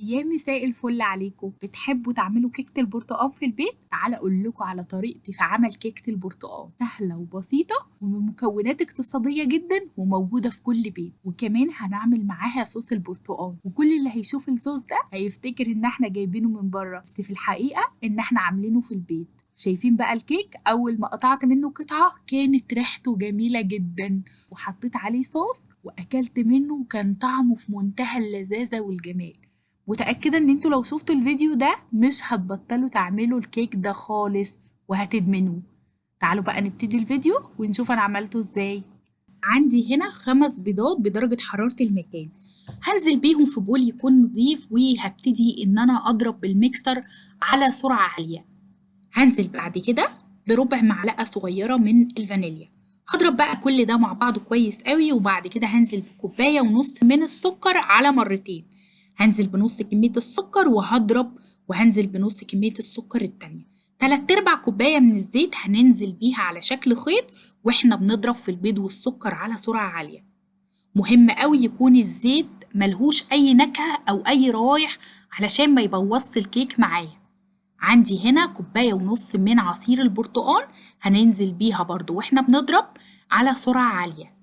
يا مساء الفل عليكم. بتحبوا تعملوا كيكة البرتقال في البيت؟ تعالى اقول لكم على طريقتي في عمل كيكة البرتقال، سهلة وبسيطة وبمكونات اقتصادية جدا وموجودة في كل بيت. وكمان هنعمل معاها صوص البرتقال، وكل اللي هيشوف الصوص ده هيفتكر ان احنا جايبينه من بره، بس في الحقيقة ان احنا عاملينه في البيت. شايفين بقى الكيك؟ اول ما قطعت منه قطعة كانت ريحته جميلة جدا، وحطيت عليه صوص واكلت منه وكان طعمه في منتهى اللذاذة والجمال. متأكدة ان انتوا لو شفتوا الفيديو ده مش هتبطلوا تعملوا الكيك ده خالص وهتدمنوه. تعالوا بقى نبتدي الفيديو ونشوف انا عملته ازاي. عندي هنا 5 بيضات بدرجة حرارة المكان، هنزل بيهم في بول يكون نظيف، وهبتدي ان انا اضرب بالميكسر على سرعة عالية. هنزل بعد كده بربع معلقة صغيرة من الفانيليا. هضرب بقى كل ده مع بعضه كويس قوي، وبعد كده هنزل بكوباية ونص من السكر على مرتين. هنزل بنص كمية السكر وهضرب، وهنزل بنص كمية السكر التانية. 3/4 كوباية من الزيت هننزل بيها على شكل خيط، واحنا بنضرب في البيض والسكر على سرعة عالية. مهم قوي يكون الزيت ملهوش أي نكهة أو أي روايح علشان ما يبوظش الكيك معايا. عندي هنا كوباية ونص من عصير البرتقال، هننزل بيها برضو واحنا بنضرب على سرعة عالية.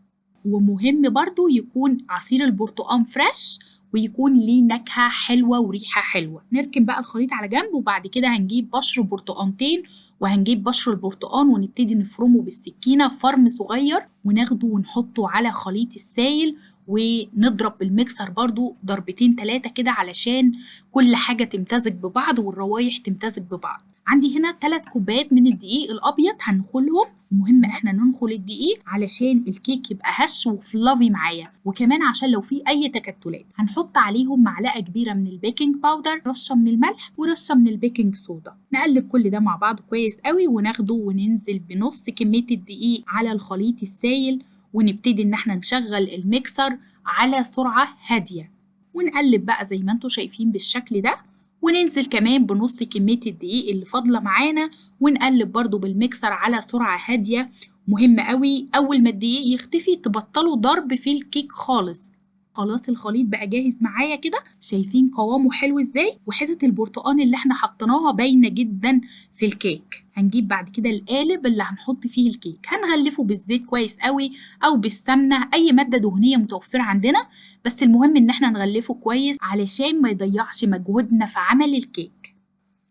ومهم برضو يكون عصير البرتقال فريش، ويكون ليه نكهة حلوة وريحة حلوة. نركن بقى الخليط على جنب، وبعد كده هنجيب بشر برتقانتين، وهنجيب بشر البرتقال ونبتدي نفرمه بالسكينة فرم صغير، وناخده ونحطه على خليط السائل، ونضرب بالميكسر برضو ضربتين 3 كده علشان كل حاجة تمتزج ببعض والروايح تمتزج ببعض. عندي هنا 3 كوبايات من الدقيق الأبيض هنخلهم. مهم احنا ننخل الدقيق علشان الكيك يبقى هش وفلافي معايا، وكمان عشان لو في اي تكتلات هنحط عليهم معلقه كبيره من البيكنج باودر، رشه من الملح، ورشه من البيكنج صودا. نقلب كل ده مع بعض كويس قوي، وناخده وننزل بنص كميه الدقيق على الخليط السائل، ونبتدي ان احنا نشغل الميكسر على سرعه هاديه، ونقلب بقى زي ما انتوا شايفين بالشكل ده. وننزل كمان بنص كمية الدقيق اللي فاضلة معانا، ونقلب برضو بالميكسر على سرعة هادية. مهم قوي أول ما الدقيق يختفي تبطلوا ضرب في الكيك خالص. خلاص الخليط بقى جاهز معايا كده، شايفين قوامه حلو ازاي، وحتة البرتقان اللي احنا حطيناها باينة جدا في الكيك. هنجيب بعد كده القالب اللي هنحط فيه الكيك، هنغلفه بالزيت كويس قوي او بالسمنة، اي مادة دهنية متوفرة عندنا، بس المهم ان احنا نغلفه كويس علشان ما يضيعش مجهودنا في عمل الكيك.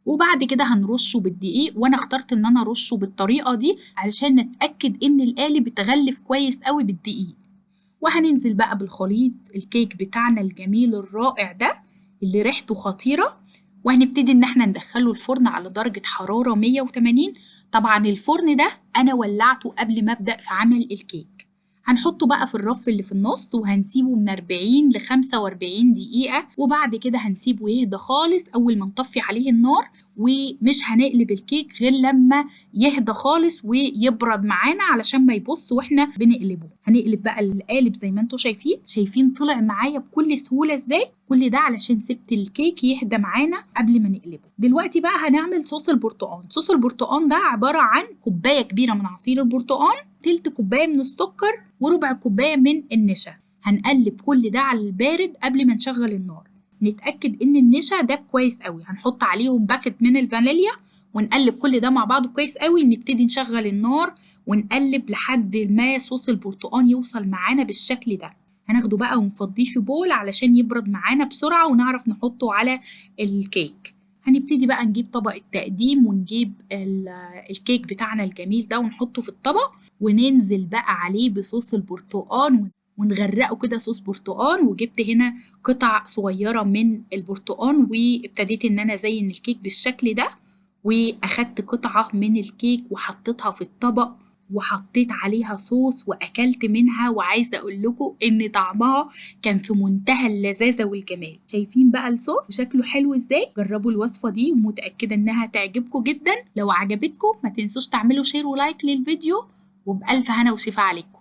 وبعد كده هنرشه بالدقيق، وانا اخترت ان انا ارشه بالطريقة دي علشان نتأكد ان القالب اتغلف كويس قوي بالدقيق. وهننزل بقى بالخليط الكيك بتاعنا الجميل الرائع ده اللي ريحته خطيرة، وهنبتدي ان احنا ندخله الفرن على درجة حرارة 180. طبعا الفرن ده انا ولعته قبل ما ابدأ في عمل الكيك. هنحطه بقى في الرف اللي في النص، وهنسيبه من 40 ل 45 دقيقة، وبعد كده هنسيبه يهدى خالص أول ما نطفي عليه النار. ومش هنقلب الكيك غير لما يهدى خالص ويبرد معانا علشان ما يبص واحنا بنقلبه. هنقلب بقى القالب زي ما انتوا شايفين طلع معايا بكل سهولة ازاي. كل ده علشان سبت الكيك يهدى معانا قبل ما نقلبه. دلوقتي بقى هنعمل صوص البرتقال. صوص البرتقال ده عبارة عن كوباية كبيرة من عصير البرتقال، تلت كوباية من السكر، وربع كوباية من النشا. هنقلب كل ده على البارد قبل ما نشغل النار. نتأكد ان النشا ده كويس قوي، هنحط عليهم باكت من الفانيليا، ونقلب كل ده مع بعضه كويس قوي. نبتدي نشغل النار ونقلب لحد ما صوص البرتقال يوصل معانا بالشكل ده. هناخده بقى ونفضيه في بول علشان يبرد معانا بسرعة ونعرف نحطه على الكيك. هنبتدي بقى نجيب طبق التقديم، ونجيب الكيك بتاعنا الجميل ده ونحطه في الطبق، وننزل بقى عليه بصوص البرتقال ونغرقه كده صوص برتقال. وجبت هنا قطع صغيرة من البرتقال، وابتديت ان انا ازين الكيك بالشكل ده. واخدت قطعة من الكيك وحطيتها في الطبق، وحطيت عليها صوص واكلت منها، وعايزه اقول لكم ان طعمها كان في منتهى اللذاذه والجمال. شايفين بقى الصوص شكله حلو ازاي؟ جربوا الوصفه دي ومتاكده انها تعجبكم جدا. لو عجبتكم ما تنسوش تعملوا شير ولايك للفيديو، وبألف هنا وشفا عليكم.